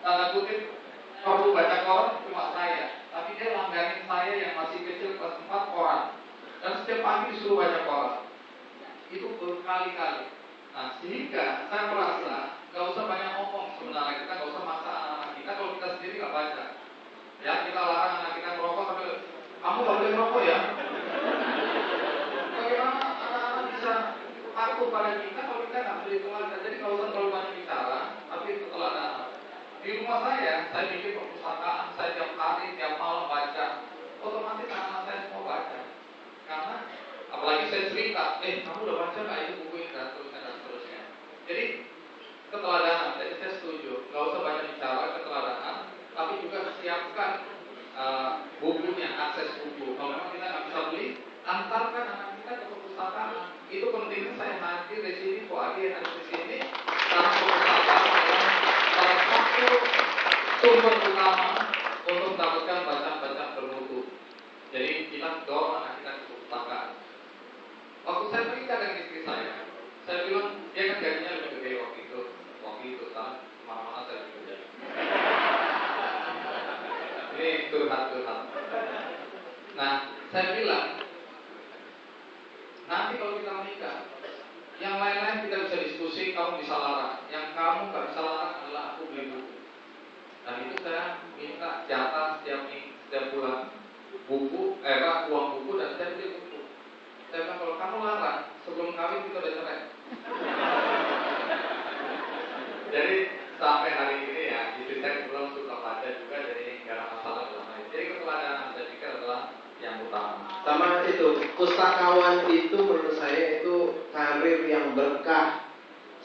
tanda kutip perlu baca koran cuma saya, tapi dia langganin saya yang masih kecil kelas 4 koran, dan setiap pagi disuruh baca koran. Itu berkali-kali. Nah, sehingga saya merasa gak usah banyak ngomong sebenarnya, kita gak usah maksa anak-anak kita kalau kita sendiri gak baca. Ya, kita larang anak kita merokok, tapi kamu gak boleh merokok ya. Bagaimana anak-anak bisa patuh pada kita kalau kita gak beli keluarga? Jadi gak usah terlalu banyak bicara, tapi keteladanan. Di rumah saya bikin perpustakaan, saya tiap hari, tiap malam baca. Otomatis anak-anak saya semua baca. Karena apalagi saya cerita, kamu udah baca nggak itu buku ini dan seterusnya. Jadi keteladanan, jadi saya setuju. Gak usah banyak bicara keteladanan, tapi juga siapkan bukunya, akses buku. Kalau memang kita nggak bisa beli, antarkan anak kita ke perpustakaan. Itu pentingnya saya hadir di sini, kok ada yang ada di sini, karena perpustakaan adalah salah satu sumber utama untuk mendapatkan bacaan-bacaan bermutu. Jadi kita dorong anak kita ke perpustakaan. Waktu saya menikah dengan istri saya bilang dia kan gajinya lebih gede waktu itu kan kemana-mana saya bekerja. Ini curhat. Nah, saya bilang nanti kalau kita menikah, yang lain-lain kita bisa diskusi, kamu bisa larang. Yang kamu nggak bisa larang adalah aku beli buku. Dan itu saya minta jatah setiap bulan buku, uang buku, dan saya beli buku. Saya bilang kalau kamu larang, sebelum kawin kita udah cerai. Jadi sampai hari ini ya, istri saya belum suka baca juga, jadi nggak ada masalah dalam hal ini. Jadi keteladanan saya pikir adalah yang utama. Sama itu, pustakawan itu menurut saya itu karir yang berkah.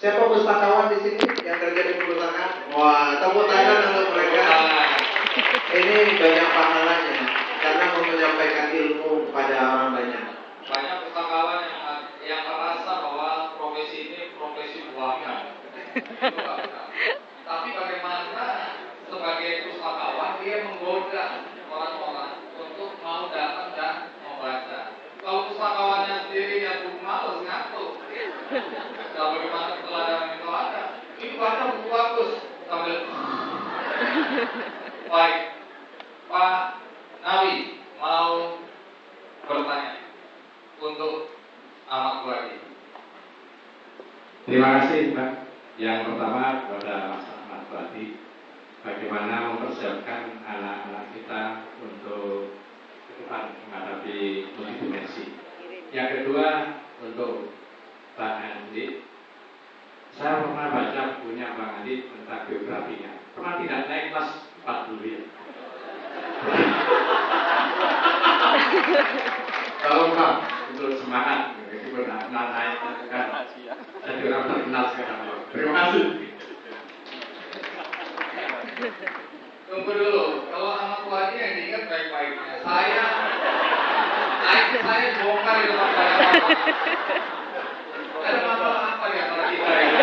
Siapa pustakawan di sini yang kerja di perpustakaan? Wah, tepuk tangan untuk mereka. Ini banyak pahalanya karena mau menyampaikan ilmu kepada orang banyak. Banyak pustakawan yang merasa bahwa profesi ini profesi buahnya. Tapi bagaimana sebagai pustakawan dia menggoda orang-orang untuk mau datang dan membaca. Kalau pustakawannya sendiri ya malas ngantuk. Kalau bagaimana keteladanan itu ada? Ini baca buku bagus sambil. Baik, Pak Nawi mau bertanya untuk Ahmad Buadi. Terima kasih, Pak. Yang pertama kepada Mas Ahmad Buadi, bagaimana mempersiapkan anak-anak kita untuk ke depan menghadapi multidimensi. Yang kedua untuk Bang Andi, saya pernah baca bukunya Bang Andi tentang biografinya. Pernah tidak naik kelas 4 dulu ya? Kalau Pak, untuk semangat, itu benar naik kan. Jadi orang terkenal sekarang. Terima kasih. Tunggu dulu, kalau Ahmad Buadi yang diingat baik-baiknya. Saya bongkar di tempat saya. Ada masalah apa ya antara kita ini?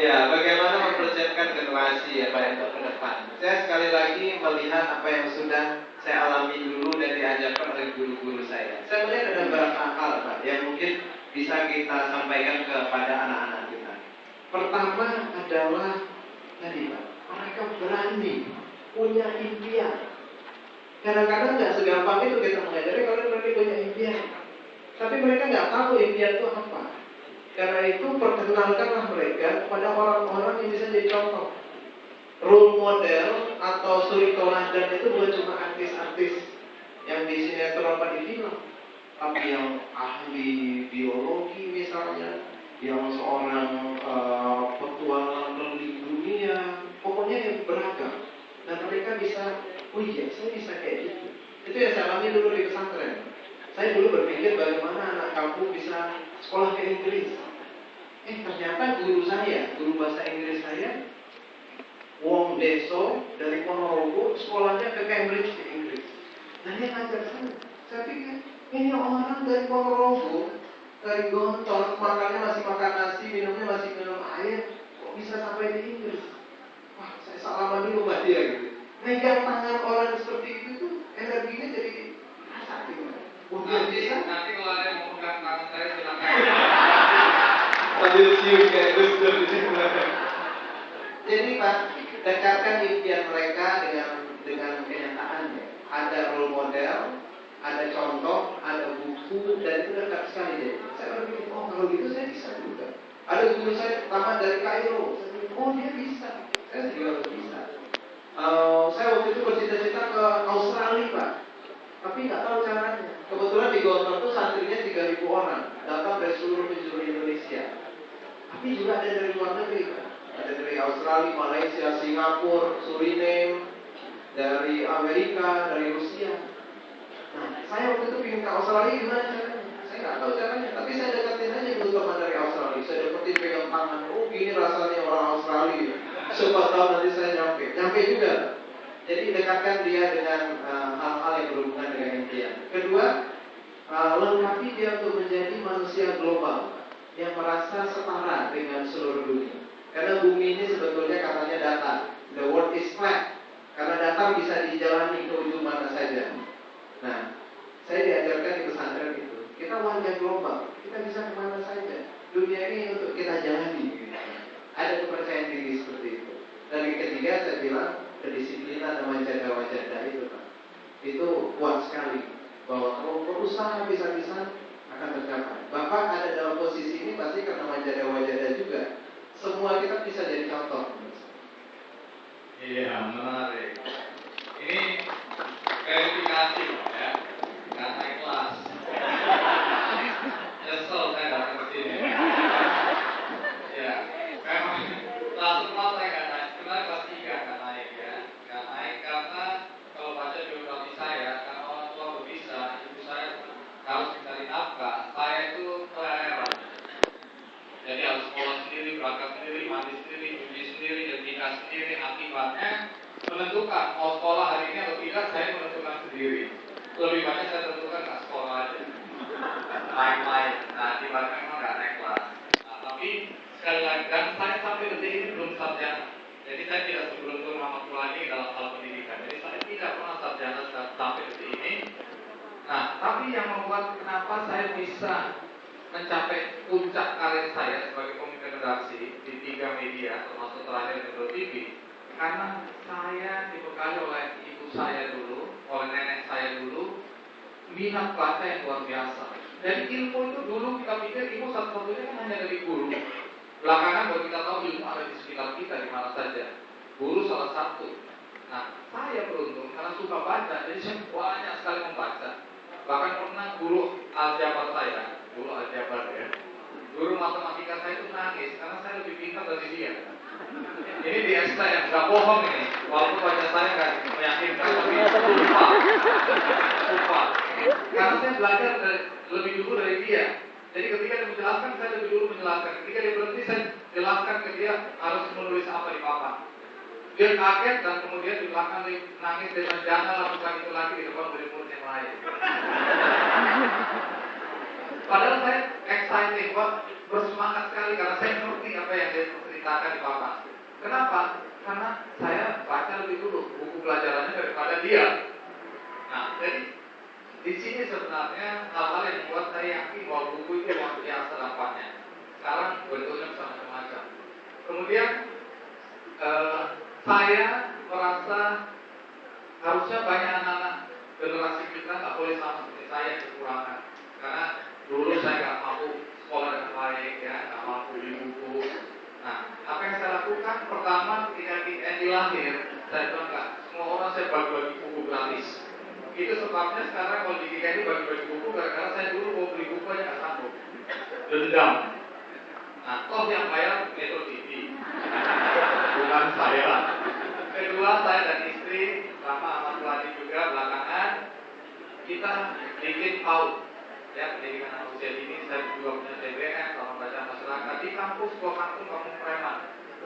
Ya, bagaimana mempersiapkan generasi ya Pak untuk ke depan. Saya sekali lagi melihat apa yang sudah saya alami dulu dan diajarkan oleh guru-guru saya. Saya melihat ada beberapa hal Pak yang mungkin bisa kita sampaikan kepada anak-anak kita. Pertama adalah tadi Pak, mereka berani, punya impian. Kadang-kadang nggak segampang itu kita mengajari kalau mereka punya impian. Tapi mereka nggak tahu impian itu apa. Karena itu perkenalkanlah mereka kepada orang-orang yang bisa jadi contoh. Role model atau suri teladan itu bukan cuma artis-artis yang di sinetron apa di film, tapi yang ahli biologi misalnya, yang seorang petualang keliling dunia, pokoknya yang beragam. Dan mereka bisa, oh iya saya bisa kayak gitu. Itu yang saya alami dulu di pesantren. Saya dulu berpikir bagaimana anak kampung bisa sekolah ke Inggris. Ternyata guru bahasa Inggris saya, Wong Deso dari Ponorogo, sekolahnya ke Cambridge di Inggris. Dan dia ngajar saya pikir, ini orang dari Ponorogo, dari Gontor, makannya masih makan nasi, minumnya masih minum air, kok bisa sampai di Inggris? Wah, saya salaman dulu sama dia gitu. Megang tangan orang seperti itu tuh, energinya jadi rasa gitu. Nanti kalau ada yang mau pegang tangan saya silakan. Sambil cium kayak Gus Dur di sini. Dekatkan impian mereka dengan kenyataannya. Ada role model, ada contoh, ada buku, dan itu dekat sekali deh. Saya berpikir, oh kalau gitu saya bisa juga. Ada guru saya tamat dari Kairo, saya pikir, oh dia bisa, saya juga harus bisa. Saya waktu itu bercita-cita ke Australia, Pak, tapi nggak tahu caranya. Kebetulan di Gontor itu santrinya 3.000 orang, datang dari seluruh penjuru Indonesia. Tapi juga ada dari luar negeri, Pak. Ada dari Australia, Malaysia, Singapura, Suriname, dari Amerika, dari Rusia. Nah, saya waktu itu ingin ke Australia, gimana caranya? Saya nggak tahu caranya, tapi saya deketin aja dulu teman dari Australia. Saya deketin, pegang tangan, oh gini rasanya orang Australia. Coba tahu nanti saya nyampe juga. Jadi dekatkan dia dengan hal-hal yang berhubungan dengan impian. Kedua, lengkapi dia untuk menjadi manusia global yang merasa setara dengan seluruh dunia. Karena bumi ini sebetulnya katanya datar. The world is flat. Karena datar bisa dijalani ke ujung mana saja. Nah, saya diajarkan di pesantren itu. Kita warga global. Kita bisa kemana saja. Dunia ini untuk kita jalani. Ada kepercayaan diri seperti itu. Dan yang ketiga saya bilang kedisiplinan dan menjaga itu, Pak. Itu kuat sekali. Bahwa kalau berusaha bisa-bisa akan tercapai. Bapak ada dalam posisi ini pasti karena menjaga juga. Semua kita bisa jadi contoh. Iya, menarik. Ini verifikasi, ya, nggak naik kelas. Nyesel saya datang ke sini. Ya, memang kelas 4 saya nggak naik, sebenarnya kelas 3 nggak naik ya. Nggak naik karena kalau baca biografi saya, karena orang tua berbisa, ibu saya harus mencari nafkah, saya itu kelahiran. Jadi harus sekolah sendiri, berangkat sendiri, mandi sendiri, cuci sendiri, dan nikah sendiri. Akibatnya menentukan mau sekolah hari ini atau tidak, saya menentukan sendiri. Lebih banyak saya tentukan nggak sekolah aja, main-main. Nah, akibatnya memang nggak naik kelas. Nah, tapi sekali lagi, dan saya sampai detik ini belum sarjana. Jadi saya tidak seberuntung Muhammad Fulani dalam hal pendidikan. Jadi saya tidak pernah sarjana sampai detik ini. Nah, tapi yang membuat kenapa saya bisa mencapai puncak karir saya sebagai pemimpin redaksi di 3 media, termasuk terakhir Metro TV, karena saya dibekali oleh ibu saya dulu, oleh nenek saya dulu, minat baca yang luar biasa. Jadi ilmu itu dulu kita pikir ilmu satu-satunya kan hanya dari guru. Belakangan baru kita tahu ilmu ada di sekitar kita di mana saja. Guru salah satu. Nah, saya beruntung karena suka baca, jadi saya banyak sekali membaca. Bahkan pernah guru aljabar saya, guru aljabar ya, guru matematika saya itu nangis karena saya lebih pintar dari dia. Ini di STM, nggak bohong ini. Walaupun baca saya nggak meyakinkan, tapi lupa. Karena saya belajar lebih dulu dari dia. Jadi ketika dia menjelaskan, saya lebih dulu menjelaskan. Ketika dia berhenti, saya jelaskan ke dia harus menulis apa di papan. Dia kaget dan kemudian di belakang dia nangis dengan jangan lakukan itu lagi di depan murid-murid yang lain. Padahal saya excited, bersemangat sekali karena saya ngerti apa yang dia ceritakan di papan. Kenapa? Karena saya baca lebih dulu buku pelajarannya daripada dia. Nah, jadi di sini sebenarnya hal-hal yang membuat saya yakin bahwa buku itu luar biasa dampaknya. Sekarang bentuknya bisa macam-macam. Kemudian saya merasa harusnya banyak anak-anak generasi kita nggak boleh sama seperti saya yang kekurangan. Karena dulu saya nggak mampu sekolah dengan baik, ya, nggak mampu beli buku. Nah, apa yang saya lakukan? Pertama, ketika Andy lahir, saya bilang nggak, semua orang saya bagi-bagi buku gratis. Itu sebabnya sekarang kalau di kita ini bagi-bagi buku, gara-gara saya dulu mau beli buku aja nggak sanggup. Dendam. Nah, toh yang bayar Metro TV, bukan saya. Kedua, saya dan istri sama Ahmad Fulani juga belakangan kita bikin PAUD, ya, pendidikan anak usia dini. Saya juga punya TBM, sama baca masyarakat di kampus kampung preman.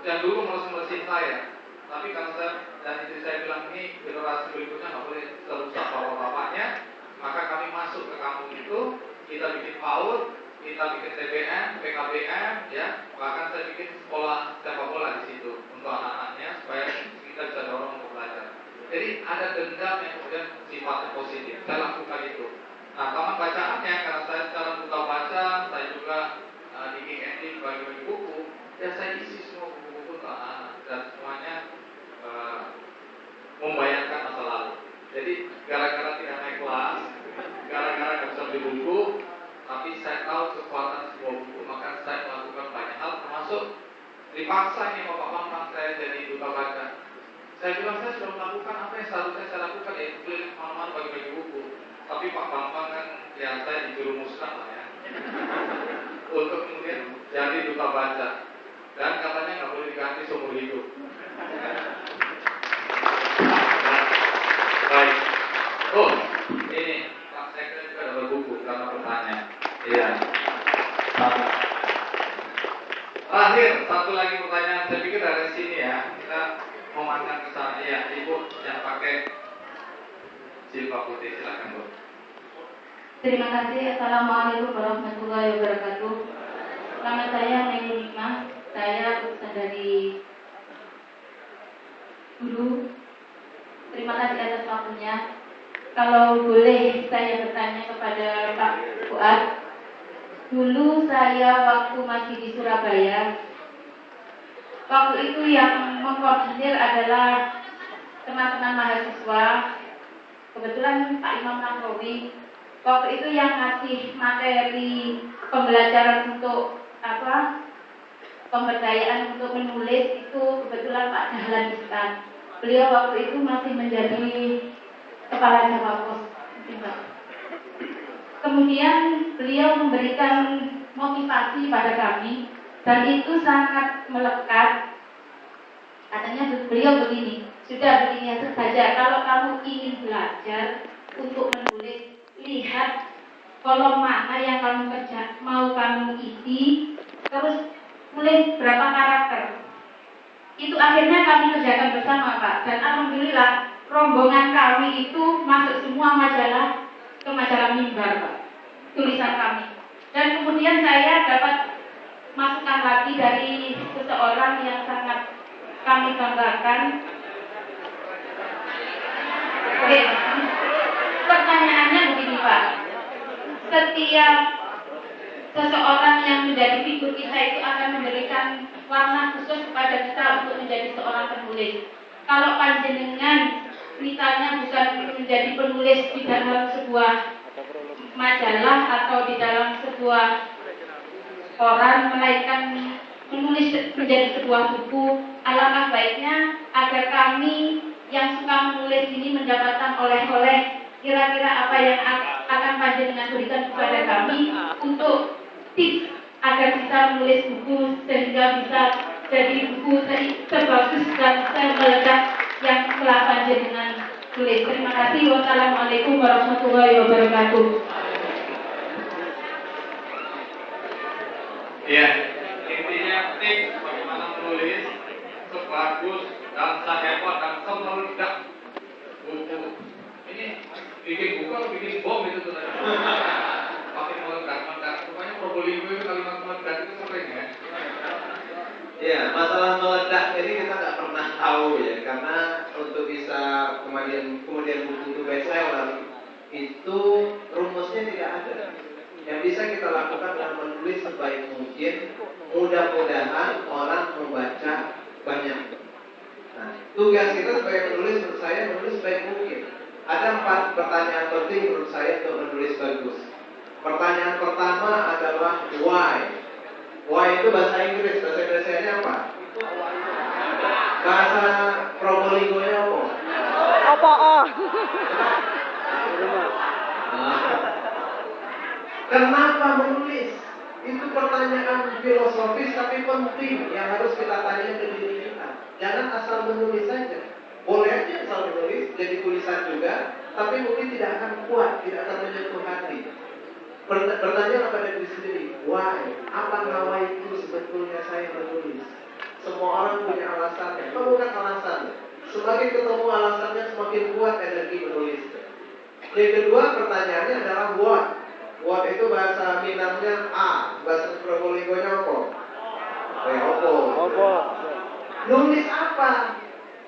Yang dulu melus-melusin saya, tapi karena saya dan istri saya bilang ini generasi berikutnya nggak boleh serusak bapak-bapaknya, maka kami masuk ke kampung itu, kita bikin PAUD, kita bikin TBM, PKBM, ya, bahkan saya bikin sekolah sepak bola di situ untuk anak-anaknya supaya kita bisa dorong untuk belajar. Jadi ada dendam yang kemudian sifatnya positif. Saya lakukan itu. Nah, taman bacaannya karena saya secara buta baca, saya juga di KND bagi-bagi buku, ya saya isi semua buku-buku ke anak dan semuanya Dipaksa ini Bapak Bambang saya jadi duta baca. Saya bilang saya sudah melakukan apa yang seharusnya saya lakukan, yaitu keliling kemana-mana bagi-bagi buku. Tapi Pak Bambang kan ya saya dijerumuskan lah ya untuk kemudian jadi duta baca. Dan katanya nggak boleh diganti seumur hidup. Baik. Oh, ini Pak Sekda juga ada berbuku karena pertanyaan. Iya. Terakhir, satu lagi pertanyaan. Saya pikir dari sini ya, kita memandang ke sana. Iya, Ibu yang pakai jilbab putih, silakan Bu. Terima kasih. Assalamualaikum warahmatullahi wabarakatuh. Nama saya Nengima. Saya utusan dari guru. Terima kasih atas waktunya. Kalau boleh saya bertanya kepada Pak Fuad. Dulu saya waktu masih di Surabaya, waktu itu yang mengkoordinir adalah teman-teman mahasiswa. Kebetulan Pak Imam Nahrawi. Waktu itu yang ngasih materi pembelajaran untuk pemberdayaan untuk menulis itu kebetulan Pak Dahlan Iskan. Beliau waktu itu masih menjadi kepala Jawapos. Kemudian beliau memberikan motivasi pada kami dan itu sangat melekat. Katanya beliau begini, sudah begini saja, kalau kamu ingin belajar untuk menulis, lihat kolom mana yang kamu mau kamu isi, terus tulis berapa karakter. Itu akhirnya kami kerjakan bersama Pak, dan alhamdulillah rombongan kami itu masuk semua majalah ke majalah Mimbar Pak, tulisan kami. Dan kemudian saya dapat masukan lagi dari seseorang yang sangat kami banggakan. Oke, pertanyaannya begini Pak, setiap seseorang yang menjadi figur kita itu akan memberikan warna khusus kepada kita untuk menjadi seorang penulis. Kalau panjenengan misalnya bukan menjadi penulis di dalam sebuah majalah atau di dalam sebuah koran, melainkan menulis menjadi sebuah buku, alangkah baiknya agar kami yang suka menulis ini mendapatkan oleh-oleh. Kira-kira apa yang akan panjenengan berikan kepada kami untuk tips agar bisa menulis buku sehingga bisa jadi buku sebagus dan semeledak yang telah panjenengan tulis. Terima kasih. Wassalamualaikum warahmatullahi wabarakatuh. Iya, intinya tips bagaimana menulis sebagus dan sehebat dan semeledak buku. Ini bikin buku atau bikin bom itu tuh? Pakai meledak-meledak. Rupanya Probolinggo itu kalimat meledak itu sering ya. Ya, masalah meledak ini kita nggak pernah tahu ya, karena untuk bisa kemudian buku itu bestseller itu rumusnya tidak ada. Yang bisa kita lakukan adalah menulis sebaik mungkin, mudah-mudahan orang membaca banyak. Nah, tugas kita sebagai penulis menurut saya menulis sebaik mungkin. Ada 4 pertanyaan penting menurut saya untuk menulis bagus. Pertanyaan pertama adalah why. Why itu bahasa Inggris, bahasa Indonesia apa? Bahasa Probolinggo-nya apa? Apa? Kenapa menulis? Itu pertanyaan filosofis tapi penting yang harus kita tanya ke diri kita. Jangan asal menulis saja. Boleh aja asal menulis, jadi tulisan juga, tapi mungkin tidak akan kuat, tidak akan menyentuh hati. Bertanya pada diri sendiri, why? Apa nawa itu sebetulnya saya menulis? Semua orang punya alasannya, bukan alasannya. Semakin ketemu alasannya, semakin kuat energi menulis. Yang kedua pertanyaannya adalah what. What itu bahasa Minangnya A, bahasa Probolinggo-nya apa? Opo. Nulis apa?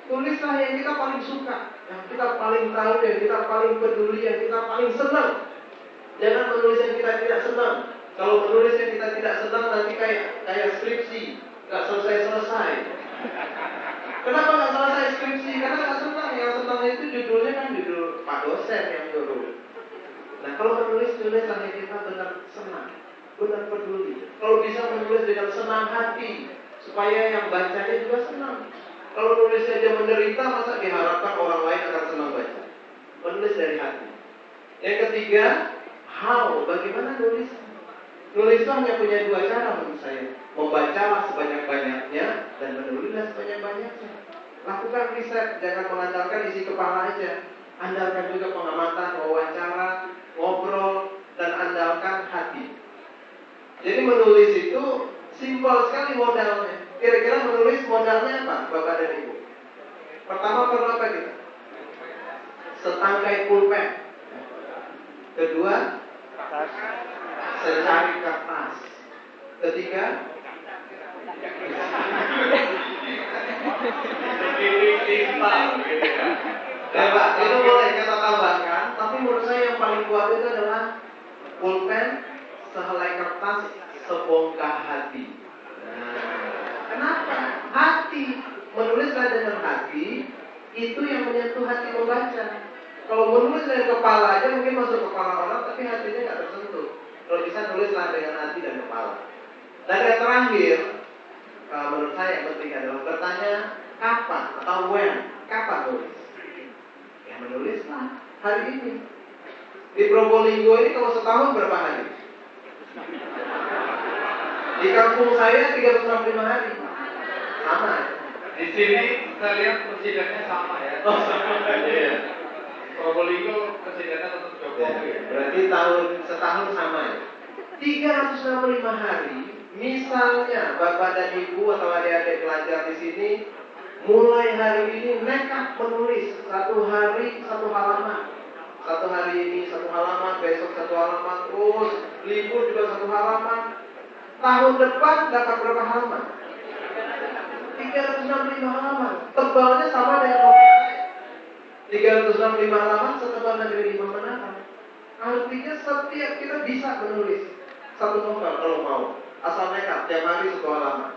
Tulislah yang kita paling suka, yang kita paling tahu, yang kita paling peduli, yang kita paling senang. Jangan menulis yang kita tidak senang. Kalau menulis yang kita tidak senang nanti kayak skripsi, nggak selesai. Kenapa nggak selesai skripsi? Karena nggak senang. Yang senang itu judulnya kan judul Pak dosen yang nyuruh. Nah kalau menulis yang kita benar senang, benar peduli. Kalau bisa menulis dengan senang hati, supaya yang bacanya juga senang. Kalau nulis saja menderita, masa diharapkan orang lain akan senang baca? Menulis dari hati. Yang ketiga, how, bagaimana nulis? Nulis itu hanya punya dua cara menurut saya. Membacalah sebanyak-banyaknya dan menulislah sebanyak-banyaknya. Lakukan riset, jangan mengandalkan isi kepala aja. Andalkan juga pengamatan, wawancara, ngobrol, dan andalkan hati. Jadi menulis itu simpel sekali modalnya. Kira-kira menulis modalnya apa, Bapak dan Ibu? Pertama perlu apa kita? Setangkai pulpen. Kedua, secari kertas. Ketiga, Pak, itu boleh kita tambahkan, tapi menurut saya yang paling kuat itu adalah pulpen, sehelai kertas, sebongkah hati. Kenapa? Hati. Menulislah dengan hati, itu yang menyentuh hati membaca. Kalau menulis dengan kepala aja mungkin masuk kepala orang, tapi hatinya nggak tersentuh. Kalau bisa nulislah dengan hati dan kepala. Dan yang terakhir, menurut saya yang penting adalah bertanya kapan atau when, kapan nulis. Ya menulislah hari ini. Di Probolinggo ini kalau setahun berapa hari? Di kampung saya 365 hari. Sama. Di sini saya lihat presidennya sama ya. Oh, sama. Iya. Probolinggo presidennya tetap Jokowi. Berarti setahun sama ya. 365 hari. Misalnya Bapak dan Ibu atau adik-adik pelajar di sini mulai hari ini nekat menulis satu hari satu halaman. Satu hari ini satu halaman, besok satu halaman, terus libur juga satu halaman. Tahun depan dapat berapa halaman? 365 halaman. Tebalnya sama dengan novel. 365 halaman setebal negeri 5 menara. Artinya setiap kita bisa menulis satu novel kalau mau. Asal nekat, tiap hari satu halaman.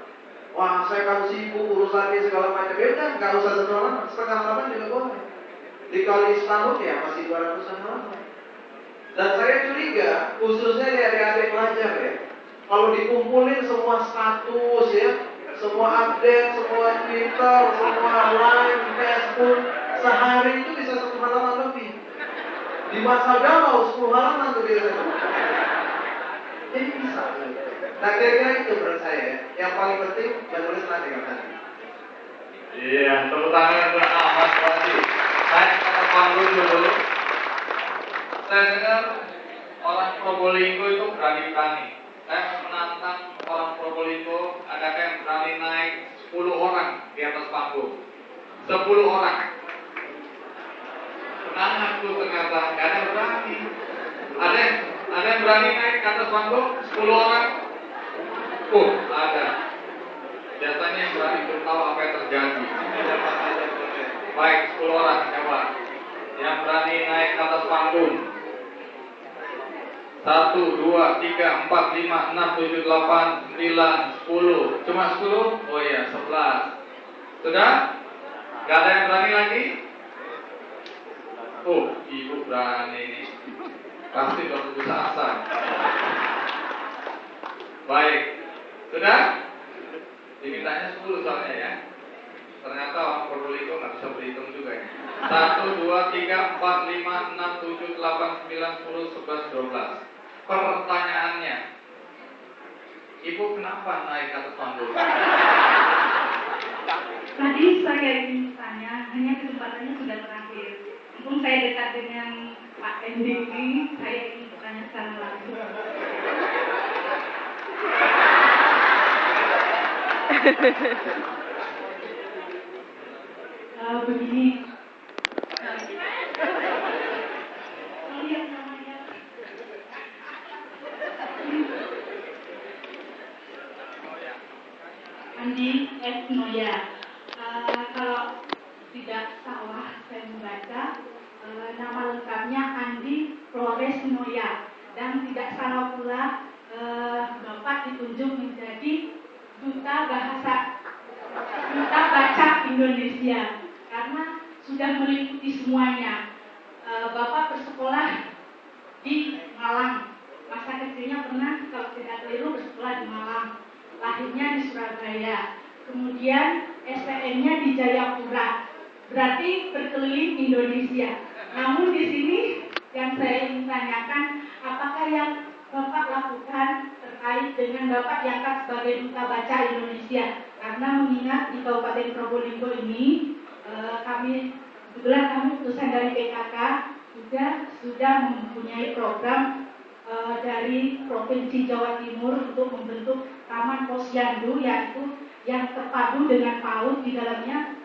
Wah, saya kalau sibuk urusannya segala macam, ya udah, nggak usah satu halaman, setengah halaman juga boleh. Dikali setahun ya masih 200 halaman. Dan saya curiga, khususnya dari adik-adik pelajar ya, kalau dikumpulin semua status ya, semua update, semua Twitter, semua line, Facebook, sehari itu bisa 1 halaman lebih. Di masa galau 10 halaman tuh biasanya. Jadi bisa. Nah kira-kira itu menurut saya yang paling penting menulislah dengan hati. Iya, tepuk tangan untuk Ahmad Wadi. Naik ke panggung dulu. Saya dengar orang Probolinggo itu berani-berani. Saya menantang orang Probolinggo, adakah yang berani naik 10 orang di atas panggung? 10 orang. Tenang aku ternyata gak ada yang berani. Ada yang berani naik ke atas panggung 10 orang? Ada. Biasanya yang berani belum tahu apa yang terjadi. Baik, 10 orang coba. Yang berani naik ke atas panggung. 1, 2, 3, 4, 5, 6, 7, 8, 9, 10. Cuma 10? Oh iya, 11. Sudah? Gak ada yang berani lagi? Oh, ibu berani nih. Pasti udah putus asa. Baik. Sudah? Dimintanya 10 soalnya ya. Ternyata orang Probolinggo nggak bisa berhitung juga ya. 1, 2, 3, 4, 5, 6, 7, 8, 9, 10, 11, 12. Pertanyaannya, Ibu kenapa naik ke atas panggung? Tadi saya ingin tanya, hanya kesempatannya sudah terakhir. Mumpung saya dekat dengan Pak Endi ini, saya ingin bertanya secara langsung. Begini. Lihat namanya. Andi S. Noya. Kalau tidak salah saya membaca, nama lengkapnya Andi Flores Noya. Dan tidak salah pula, Bapak ditunjuk menjadi Duta Baca Indonesia. Karena sudah meliputi semuanya. Bapak bersekolah di Malang. Masa kecilnya pernah, kalau tidak keliru, bersekolah di Malang. Lahirnya di Surabaya. kemudian SPM-nya di Jayapura, berarti berkeliling Indonesia. Namun di sini yang saya ingin tanyakan, apakah yang Bapak lakukan terkait dengan Bapak diangkat sebagai Duta Baca Indonesia? Karena mengingat di Kabupaten Probolinggo ini, kebetulan kami utusan dari PKK juga sudah mempunyai program dari Provinsi Jawa Timur untuk membentuk Taman Posyandu, yaitu yang terpadu dengan PAUD di dalamnya,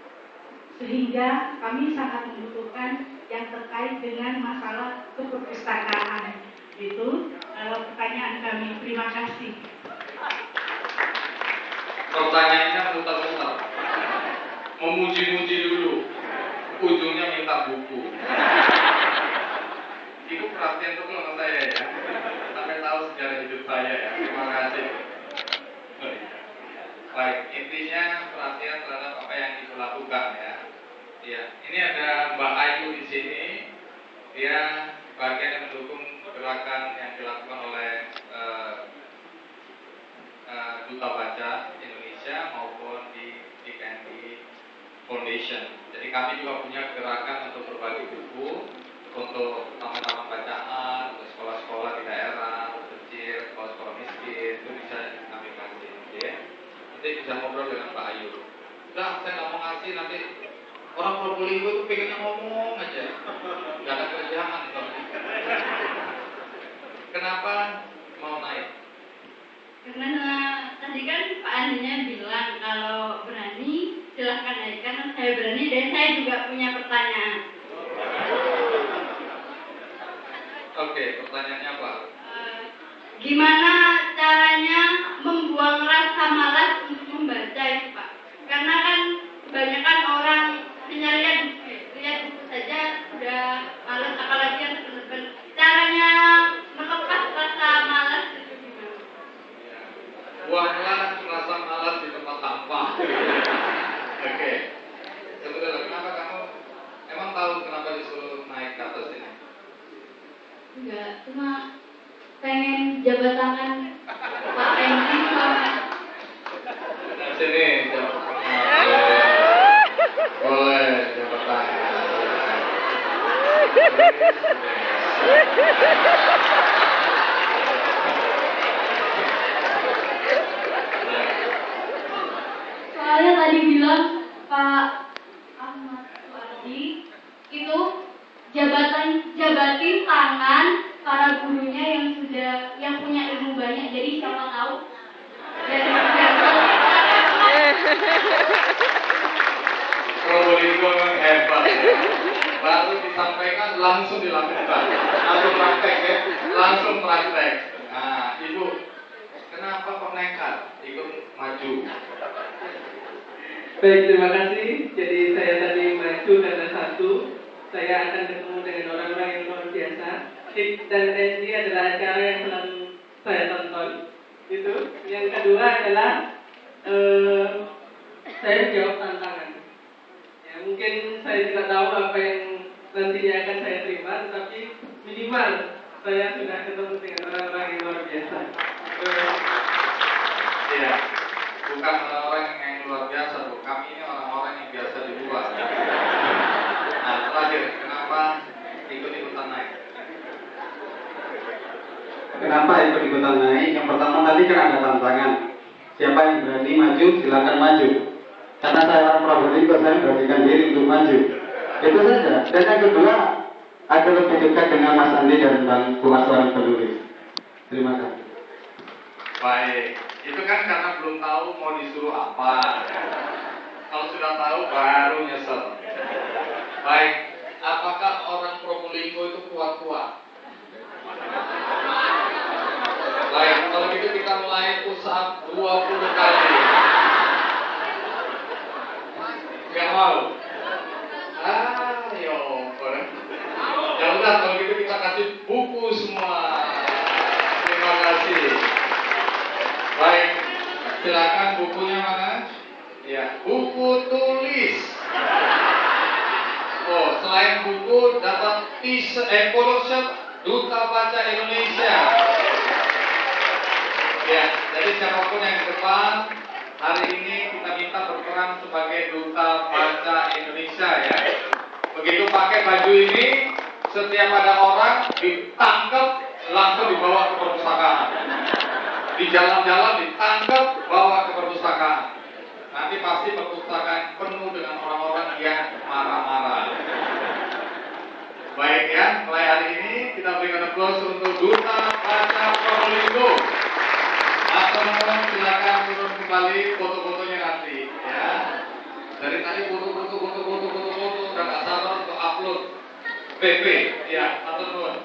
sehingga kami sangat membutuhkan yang terkait dengan masalah keperpustakaan. Itu pertanyaan kami. Terima kasih. Pertanyaannya muter-muter, memuji-muji dulu, ujungnya minta buku. Itu perhatian betul sama saya ya, sampai tahu sejarah hidup saya ya. Terima kasih. Baik, intinya perhatian terhadap apa yang ibu lakukan ya. Ya, ini ada Mbak Ayu di sini. Dia bagian yang mendukung gerakan yang dilakukan oleh Duta Baca Indonesia maupun di DKNI Foundation. Jadi kami juga punya gerakan untuk berbagi buku untuk taman-taman bacaan, untuk sekolah-sekolah di daerah kecil, sekolah-sekolah miskin, itu bisa kami kasih. Ya. Nanti bisa ngobrol dengan Pak Ayu. Udah, saya nggak mau ngasih, nanti orang Probolinggo itu pengennya ngomong aja, nggak ada kerjaan. Kenapa mau naik? Karena tadi kan Pak Andinya bilang kalau berani silahkan naik, karena saya berani dan saya juga punya pertanyaan. Oke, pertanyaannya apa? Gimana caranya membuang rasa malas untuk membaca itu Pak? Karena kan kebanyakan orang hanya lihat buku saja sudah malas, apalagi yang benar-benar caranya melepas rasa malas itu gimana? Buanglah rasa malas di tempat sampah. Oke. Sebenarnya kenapa kamu emang tahu kenapa disuruh naik ke atas ini? Enggak, cuma pengen jabat tangan Pak Endi sama Sini, boleh jabat tangan. soalnya tadi bilang Pak Ahmad Suardi itu jabatin tangan para gurunya yang punya ilmu banyak, jadi siapa tahu dari Probolinggo memang hebat ya. Baru disampaikan langsung dilakukan, langsung praktek ya, langsung praktek. Nah, Ibu, kenapa kok nekat ikut maju? Baik, terima kasih. Jadi saya tadi maju karena satu, saya akan ketemu dengan orang-orang yang luar biasa. Hik dan Endi adalah acara yang selalu saya tonton. Itu. Yang kedua adalah saya jawab tantangan. Ya, mungkin saya tidak tahu apa yang nantinya akan saya terima, tetapi minimal saya sudah ketemu dengan orang-orang yang luar biasa. Iya, bukan orang-orang yang luar biasa, Bu. Kami ini orang-orang yang biasa di luar. Nah, terakhir, kenapa ikut-ikutan naik? Kenapa ikut-ikutan naik? Yang pertama tadi kan ada tantangan. Siapa yang berani maju, silakan maju. Karena saya orang Probolinggo, saya beranikan diri untuk maju. Itu saja. Dan yang kedua, ada lebih dekat dengan Mas Andi dan Bang Bukas seorang penulis. Terima kasih. Baik, itu kan karena belum tahu mau disuruh apa. Kalau sudah tahu baru nyesel. Baik, apakah orang Probolinggo itu kuat-kuat? Baik, kalau gitu kita mulai usaha 20 kali. Gak mau? Ayo, ya udah kalau gitu kita kasih buku semua. Terima kasih. Baik, silakan bukunya mana? Ya, buku tulis. Oh, selain buku dapat polo shirt Duta Baca Indonesia. Ya, jadi siapapun yang di depan hari ini kita minta berperan sebagai duta baca Indonesia ya. Begitu pakai baju ini, setiap ada orang ditangkap langsung dibawa ke perpustakaan. Di jalan-jalan ditangkap, bawa ke perpustakaan. Nanti pasti perpustakaan penuh dengan orang-orang yang marah-marah. Baik ya, mulai hari ini kita berikan aplaus untuk Duta Baca Probolinggo. Teman-teman silakan turun kembali foto-fotonya nanti ya. Dari tadi foto, udah nggak sabar untuk upload PP ya. Matur nuwun.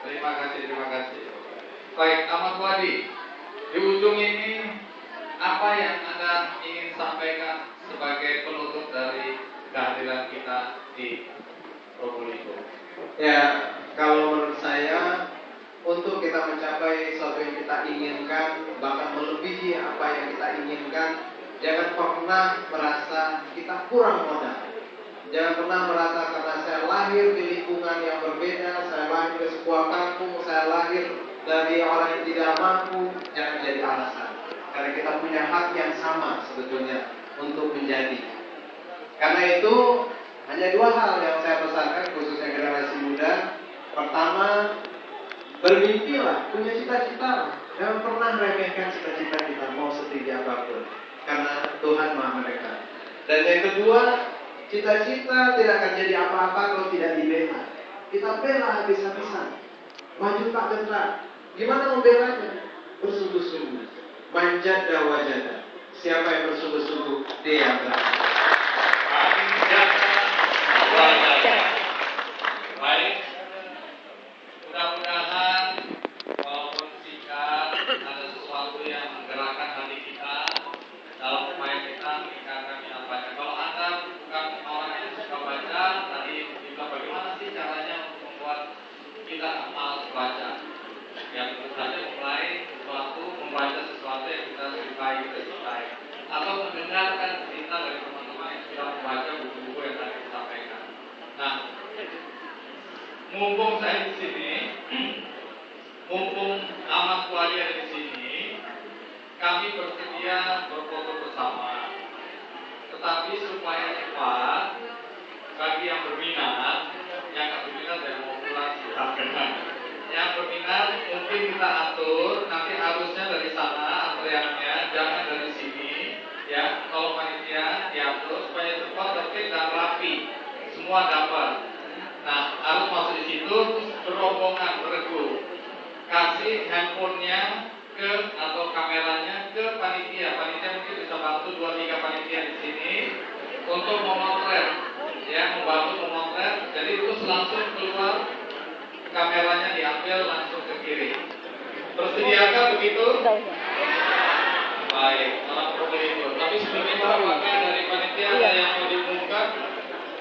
Terima kasih. Baik, Ahmad Wadi, di ujung ini apa yang Anda ingin sampaikan sebagai penutup dari kehadiran kita di Probolinggo? Ya, kalau menurut saya, untuk kita mencapai sesuatu yang kita inginkan, bahkan melebihi apa yang kita inginkan, jangan pernah merasa kita kurang modal. Jangan pernah merasa karena saya lahir di lingkungan yang berbeda, saya lahir di sebuah kampung, saya lahir dari orang yang tidak mampu, jangan jadi alasan. Karena kita punya hak yang sama sebetulnya untuk menjadi. Karena itu, hanya dua hal yang saya pesankan khususnya generasi muda. Pertama, bermimpilah, punya cita-cita. Jangan pernah remehkan cita-cita kita, mau setinggi apapun. Karena Tuhan Maha mendekat. Dan yang kedua, cita-cita tidak akan jadi apa-apa kalau tidak dibela. Kita bela habis-habisan. Maju tak gentar. Gimana membelanya? Bersungguh-sungguh. Manjada wajada. Siapa yang bersungguh-sungguh, dia yang berhasil. Baik, mudah-mudahan walaupun singkat ada sesuatu yang menggerakkan hati kita dalam upaya kita meningkatkan minat baca. Kalau Anda bukan orang yang suka baca, tadi juga bagaimana sih caranya untuk membuat kita malas baca? Ya tentu saja memulai sesuatu, membaca sesuatu yang kita sukai, atau mendengarkan cerita dari teman-teman yang sudah membaca buku-buku yang tadi disampaikan. Nah, mumpung saya di sini, mumpung Ahmad Wali ada di sini, kami bersedia berfoto bersama. Tetapi supaya cepat, bagi yang berminat, yang nggak berminat dan mau pulang silahkan. Yang berminat mungkin kita atur, nanti arusnya dari sana antriannya, jangan dari sini. Ya, kalau panitia diatur supaya cepat, tertib dan rapi, semua dapat. Nah, harus masuk di situ, berombongan beregu. Kasih handphonenya ke atau kameranya ke panitia. Panitia mungkin bisa bantu 2-3 panitia di sini untuk memotret, ya, membantu memotret. Jadi terus langsung keluar, kameranya diambil langsung ke kiri. Bersediakah begitu? Baik, orang Probolinggo. Tapi sebelumnya apakah dari panitia ada yang mau diumumkan?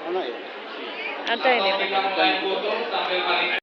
Ada ini. Atau kita mulai foto sambil panitia?